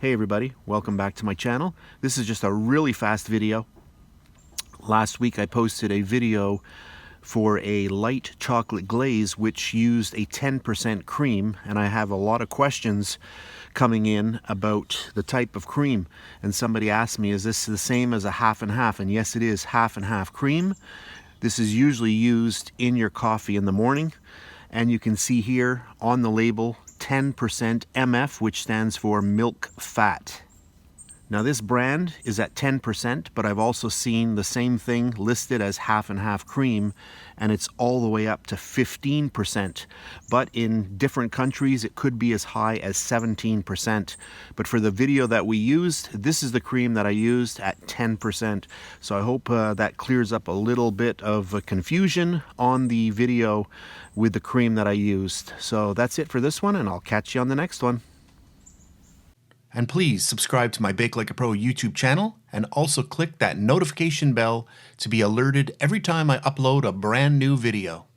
Hey everybody, welcome back to my channel. This is just a really fast video. Last week I posted a video for a light chocolate glaze which used a 10% cream, and I have a lot of questions coming in about the type of cream. And somebody asked me, is this the same as a half and half? And yes, it is half and half cream. This is usually used in your coffee in the morning, and you can see here on the label 10% MF, which stands for milk fat. Now this brand is at 10%, but I've also seen the same thing listed as half and half cream, and it's all the way up to 15%. But in different countries, it could be as high as 17%. But for the video that we used, this is the cream that I used at 10%. So I hope that clears up a little bit of confusion on the video with the cream that I used. So that's it for this one, and I'll catch you on the next one. And please subscribe to my BakeLikeAPro YouTube channel, and also click that notification bell to be alerted every time I upload a brand new video.